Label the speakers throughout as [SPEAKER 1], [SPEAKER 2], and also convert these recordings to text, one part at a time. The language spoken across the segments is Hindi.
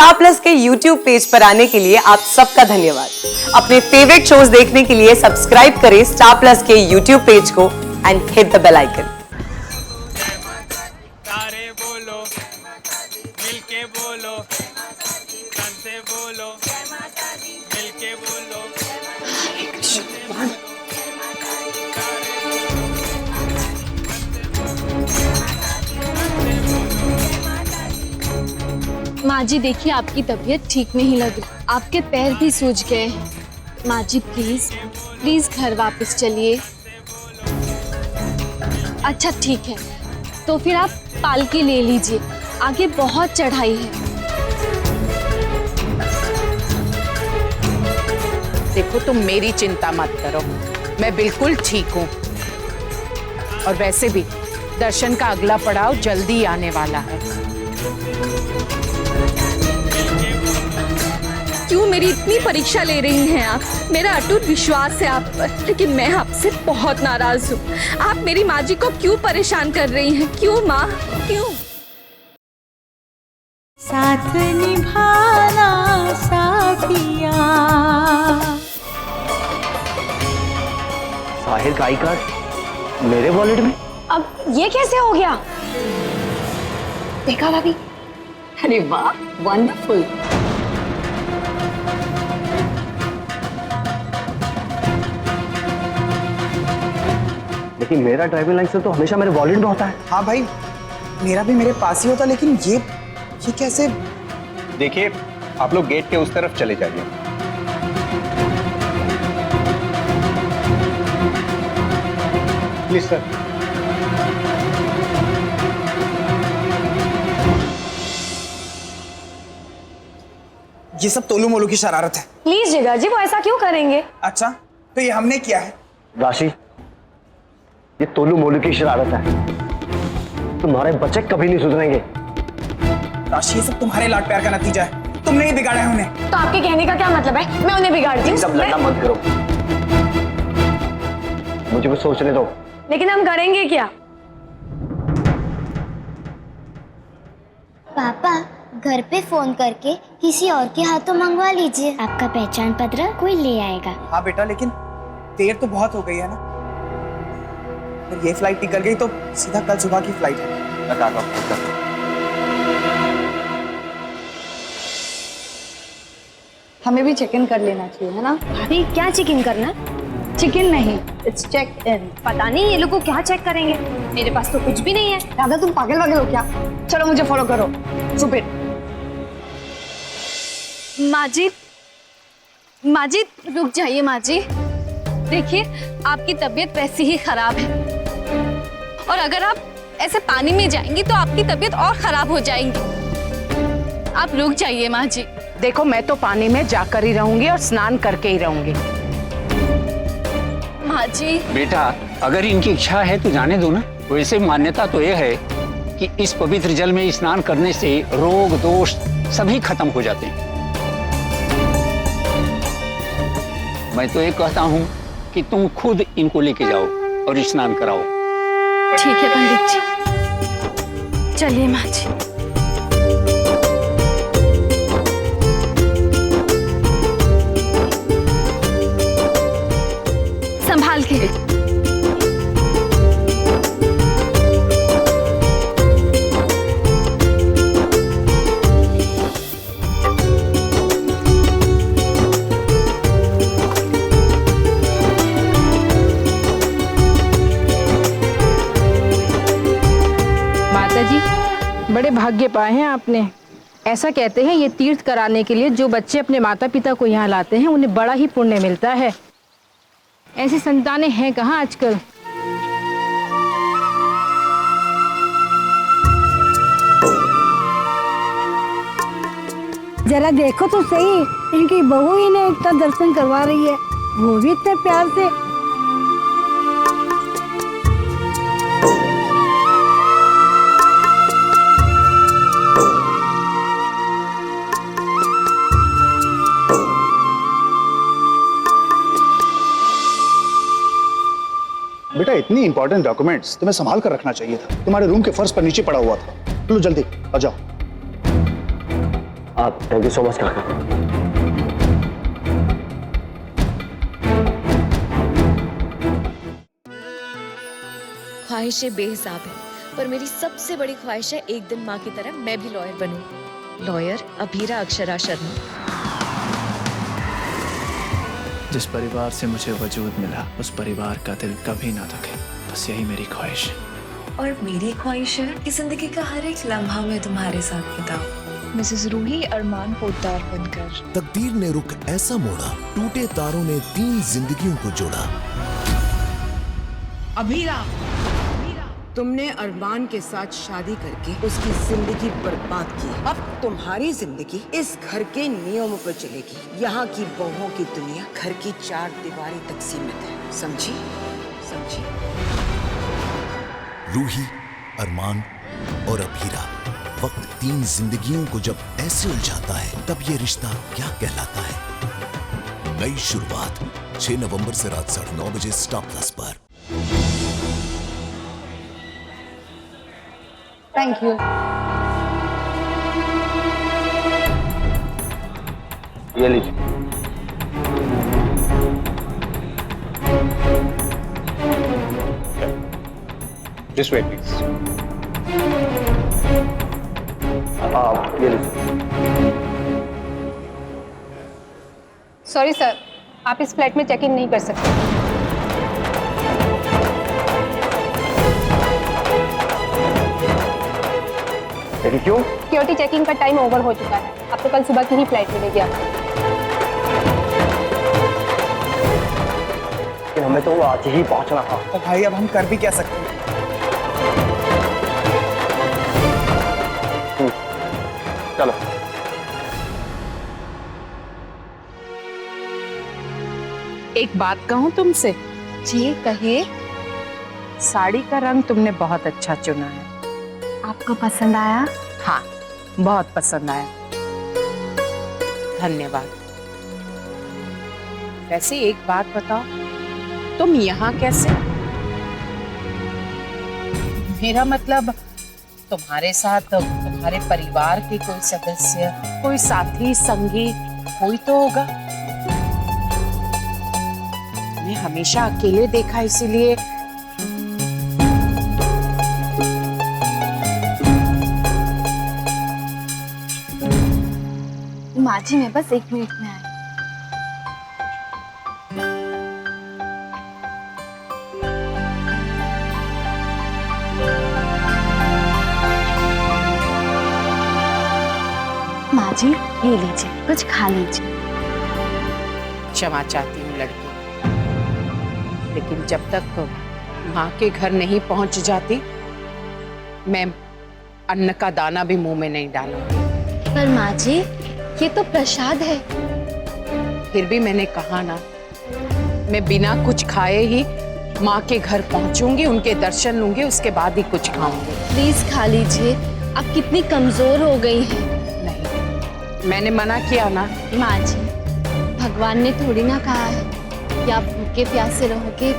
[SPEAKER 1] स्टार प्लस के YouTube पेज पर आने के लिए आप सबका धन्यवाद। अपने फेवरेट शोज देखने के लिए सब्सक्राइब करें स्टार प्लस के YouTube पेज को and hit the bell icon.
[SPEAKER 2] सारे बोलो, मिलके बोलो, ध्यान से बोलो, मिलके बोलो।
[SPEAKER 3] माँ जी देखिए, आपकी तबीयत ठीक नहीं लग रही, आपके पैर भी सूज गए हैं। माँ जी प्लीज प्लीज घर वापस चलिए। अच्छा ठीक है, तो फिर आप पालकी ले लीजिए, आगे बहुत चढ़ाई है।
[SPEAKER 4] देखो तुम मेरी चिंता मत करो, मैं बिल्कुल ठीक हूँ। और वैसे भी दर्शन का अगला पड़ाव जल्दी आने वाला है।
[SPEAKER 3] क्यों मेरी इतनी परीक्षा ले रही हैं आप? मेरा अटूट विश्वास है आप पर, लेकिन मैं आपसे बहुत नाराज हूँ। आप मेरी माँ जी को क्यों परेशान कर रही हैं? क्यों माँ, क्यों?
[SPEAKER 5] साथ निभाना साथिया।
[SPEAKER 6] साहिल का आई कार्ड मेरे वॉलेट में?
[SPEAKER 7] अब ये कैसे हो गया? देखा भाभी? अरे वाह, वंडरफुल।
[SPEAKER 6] लेकिन मेरा ड्राइविंग लाइसेंस तो हमेशा मेरे वॉलेट में होता है।
[SPEAKER 8] हाँ भाई, मेरा भी मेरे पास ही होता, लेकिन ये कैसे?
[SPEAKER 9] देखिए, आप लोग गेट के उस तरफ चले जाइए। Please sir.
[SPEAKER 8] ये सब तोलू मोलू की शरारत है।
[SPEAKER 7] प्लीज जिगर जी, वो ऐसा क्यों करेंगे?
[SPEAKER 8] अच्छा, तो ये हमने किया है?
[SPEAKER 6] राशि, ये तोलू मोलू की शरारत है। तुम्हारे बच्चे कभी नहीं सुधरेंगे।
[SPEAKER 8] राशि, ये सब तुम्हारे लाड प्यार का नतीजा है, तुमने ही बिगाड़ा है उन्हें।
[SPEAKER 7] तो आपके कहने का क्या मतलब है? मैं उन्हें बिगाड़ती हूँ?
[SPEAKER 6] सब लड़ना मत करो, मुझे कुछ सोचने दो।
[SPEAKER 7] लेकिन हम करेंगे क्या?
[SPEAKER 10] पापा, घर पे फोन करके किसी और के हाथों मंगवा लीजिए, आपका पहचान पत्र कोई ले आएगा।
[SPEAKER 8] हाँ बेटा, लेकिन देर तो बहुत हो गई है ना। अगर ये फ्लाइट निकल गई तो सीधा कल सुबह की फ्लाइट है।
[SPEAKER 7] हमें भी चेक इन कर लेना चाहिए, है ना? भाभी, क्या चेक इन करना? चिकन नहीं, इट्स चेक इन। पता नहीं ये लोग को क्या चेक करेंगे, मेरे पास तो कुछ भी नहीं है। दादा, तुम पागल वागल हो क्या? चलो मुझे फॉलो करो। सुबह
[SPEAKER 3] माँ जी रुक जाइए। माँ जी देखिए, आपकी तबीयत वैसे ही खराब है, और अगर आप ऐसे पानी में जाएंगी तो आपकी तबीयत और खराब हो जाएगी। आप रुक जाइए माँ जी।
[SPEAKER 4] देखो, मैं तो पानी में जाकर ही रहूंगी और स्नान करके ही रहूंगी।
[SPEAKER 3] माँ जी।
[SPEAKER 11] बेटा, अगर इनकी इच्छा है तो जाने दो ना। वैसे मान्यता तो यह है कि इस पवित्र जल में स्नान करने से रोग दोष सभी खत्म हो जाते हैं। मैं तो ये कहता हूँ कि तुम खुद इनको लेके जाओ और स्नान कराओ।
[SPEAKER 3] ठीक है पंडित जी, चलिए माँ जी। संभाल के।
[SPEAKER 12] माता जी, बड़े भाग्य पाए हैं आपने। ऐसा कहते हैं ये तीर्थ कराने के लिए जो बच्चे अपने माता पिता को यहाँ लाते हैं उन्हें बड़ा ही पुण्य मिलता है। ऐसी संतानें हैं कहाँ आजकल।
[SPEAKER 5] जरा देखो तो सही, इनकी बहू इन्हें इतना दर्शन करवा रही है, वो भी इतने प्यार से।
[SPEAKER 9] बेटा, इतनी इंपॉर्टेंट डॉक्यूमेंट्स तुम्हें संभाल कर रखना चाहिए था। तुम्हारे रूम के फर्श पर नीचे पड़ा हुआ था। लो जल्दी आ जाओ।
[SPEAKER 6] आप थैंक यू सो मच काका।
[SPEAKER 13] ख्वाहिशें बेहिसाब है, पर मेरी सबसे बड़ी ख्वाहिश है एक दिन माँ की तरह मैं भी लॉयर बनूं। लॉयर अभीरा अक्षरा शर्मा।
[SPEAKER 14] जिस परिवार से मुझे वजूद मिला उस परिवार का दिल कभी ना दुखे, बस यही मेरी ख्वाहिश है।
[SPEAKER 13] और मेरी ख्वाहिश है कि जिंदगी का हर एक लम्हा मैं तुम्हारे साथ बिताऊं। मिसेस रूही अरमान पोद्दार बनकर।
[SPEAKER 15] तकदीर ने रुख ऐसा मोड़ा, टूटे तारों ने 3 जिंदगियों को जोड़ा।
[SPEAKER 4] अभीरा, तुमने अरमान के साथ शादी करके उसकी जिंदगी बर्बाद की। अब तुम्हारी जिंदगी इस घर के नियमों पर चलेगी। यहाँ की बहुओं की दुनिया घर की 4 दीवारी तक सीमित है, समझी? समझी?
[SPEAKER 15] रूही, अरमान और अभीरा, वक्त 3 जिंदगियों को जब ऐसे उलझाता है तब ये रिश्ता क्या कहलाता है? नई शुरुआत 6 नवंबर से रात 9:30 बजे स्टार प्लस पर।
[SPEAKER 7] Thank you.
[SPEAKER 6] ये लीजिए।
[SPEAKER 9] Just wait, please.
[SPEAKER 6] आप ये लीजिए।
[SPEAKER 12] सॉरी सर, आप इस फ्लैट में चेक इन नहीं कर सकते।
[SPEAKER 6] लेकिन क्यों?
[SPEAKER 12] सिक्योरिटी चेकिंग का टाइम ओवर हो चुका है। आपको कल सुबह की ही फ्लाइट मिलेगी आपको।
[SPEAKER 6] लेकिन हमें तो आज ही पहुंचना था।
[SPEAKER 8] तो भाई अब हम कर भी क्या सकते हैं?
[SPEAKER 6] चलो।
[SPEAKER 4] एक बात कहूँ तुमसे?
[SPEAKER 3] जी कहिए।
[SPEAKER 4] साड़ी का रंग तुमने बहुत अच्छा चुना है।
[SPEAKER 3] आपको पसंद आया?
[SPEAKER 4] हाँ, बहुत पसंद आया। धन्यवाद। वैसे एक बात बताओ, तुम यहाँ कैसे? मेरा मतलब तुम्हारे साथ तुम्हारे परिवार के कोई सदस्य, कोई साथी, संगी कोई तो होगा। मैं हमेशा अकेले देखा, इसीलिए
[SPEAKER 3] माँ जी मैं बस 1 मिनट में आई। माँ जी ये लीजिए, कुछ खा लीजिए।
[SPEAKER 4] क्षमा चाहती हूँ लड़की, लेकिन जब तक माँ के घर नहीं पहुंच जाती मैं अन्न का दाना भी मुंह में नहीं डालूंगी।
[SPEAKER 3] पर माँ जी ये तो प्रसाद है।
[SPEAKER 4] फिर भी मैंने कहा ना, मैं बिना कुछ खाए ही माँ के घर पहुंचूंगी, उनके दर्शन लूंगी, उसके बाद ही कुछ खाऊंगी।
[SPEAKER 3] प्लीज खा लीजिए, आप कितनी कमजोर हो गई हैं।
[SPEAKER 4] नहीं, मैंने मना किया ना।
[SPEAKER 3] माँ जी भगवान ने थोड़ी ना कहा है कि आप भूखे प्यासे रहोगे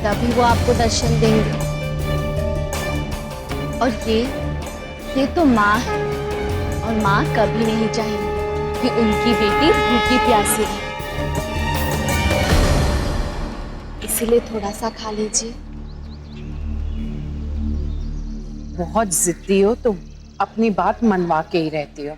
[SPEAKER 3] तभी वो आपको दर्शन देंगे। और ये तो माँ है, और माँ कभी नहीं चाहेगी कि उनकी बेटी भूखी प्यासी रहे। इसीलिए थोड़ा सा खा लीजिए।
[SPEAKER 4] बहुत जिद्दी हो तुम, अपनी बात मनवा के ही रहती हो।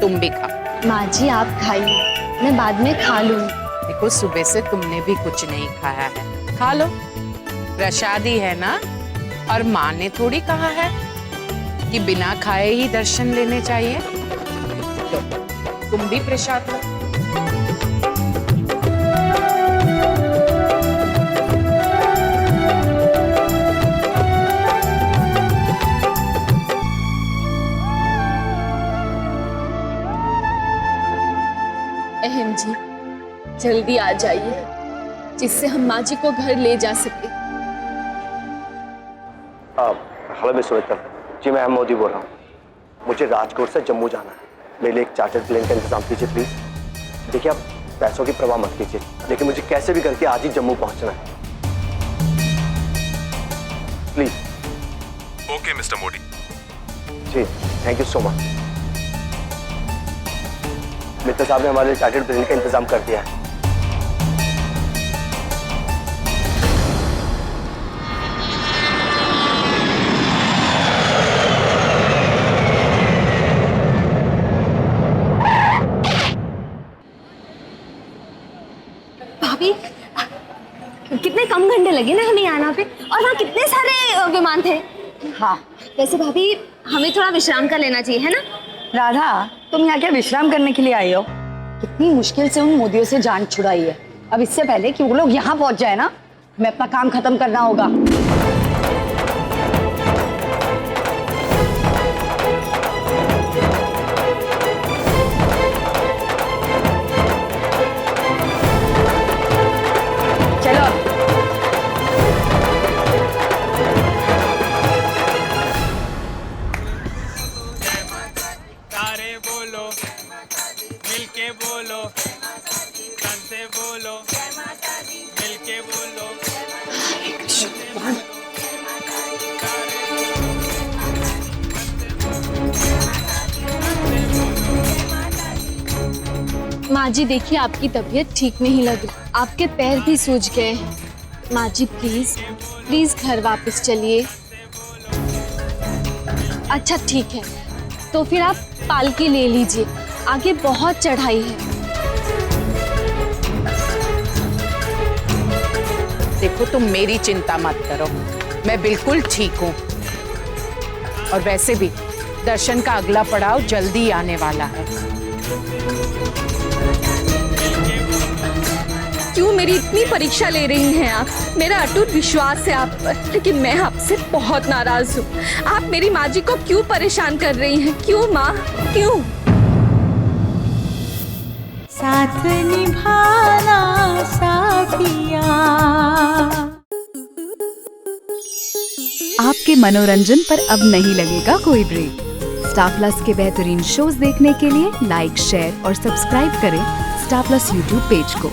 [SPEAKER 4] तुम भी खा।
[SPEAKER 3] माँ जी आप खाइए, मैं बाद में खा लूंगी।
[SPEAKER 4] देखो सुबह से तुमने भी कुछ नहीं खाया है, खा लो, प्रसादी है ना। और माँ ने थोड़ी कहा है कि बिना खाए ही दर्शन लेने चाहिए। लो, तुम भी प्रसाद लो।
[SPEAKER 3] अहम जी जल्दी आ जाइए, जिससे हम माँ जी को घर ले जा सके।
[SPEAKER 6] हेलो मिस सुमित्रा जी, मैं मोदी बोल रहा हूँ। मुझे राजकोट से जम्मू जाना है। मेरे लिए एक चार्टर्ड प्लेन का इंतजाम कीजिए प्लीज। देखिए आप पैसों की परवाह मत कीजिए, लेकिन मुझे कैसे भी करके आज ही जम्मू पहुंचना है please.
[SPEAKER 16] Okay mister Modi.
[SPEAKER 6] Ji thank you so much. Mittar साहब ने हमारे लिए चार्टर्ड प्लेन का इंतजाम कर दिया है।
[SPEAKER 7] भाभी कितने कम घंटे लगे ना हमें आना पे, और वहाँ कितने सारे विमान थे।
[SPEAKER 17] हाँ
[SPEAKER 7] वैसे भाभी हमें थोड़ा विश्राम कर लेना चाहिए, है ना?
[SPEAKER 17] राधा, तुम यहाँ क्या विश्राम करने के लिए आई हो? कितनी मुश्किल से उन मोदियों से जान छुड़ाई है। अब इससे पहले कि वो लोग यहाँ पहुंच जाए ना, हमें अपना काम खत्म करना होगा। चलो
[SPEAKER 2] सारे बोलो, मिलके बोलो, तन से बोलो, मिलके बोलो।
[SPEAKER 3] माँ जी देखिए, आपकी तबीयत ठीक नहीं लग रही, आपके पैर भी सूज गए हैं। माँ जी प्लीज प्लीज घर वापस चलिए। अच्छा ठीक है, तो फिर आप पालकी ले लीजिए, आगे बहुत चढ़ाई है।
[SPEAKER 18] देखो तुम मेरी चिंता मत करो, मैं बिल्कुल ठीक हूँ। और वैसे भी दर्शन का अगला पड़ाव जल्दी आने वाला है।
[SPEAKER 3] क्यों मेरी इतनी परीक्षा ले रही हैं आप? मेरा अटूट विश्वास है आप पर, लेकिन मैं आपसे बहुत नाराज हूँ। आप मेरी माँ जी को क्यों परेशान कर रही हैं? क्यों माँ, क्यों?
[SPEAKER 19] साथ निभाना साथिया।
[SPEAKER 20] आपके मनोरंजन पर अब नहीं लगेगा कोई ब्रेक। स्टार प्लस के बेहतरीन शोज देखने के लिए लाइक, शेयर और सब्सक्राइब करें स्टार प्लस यूट्यूब पेज को।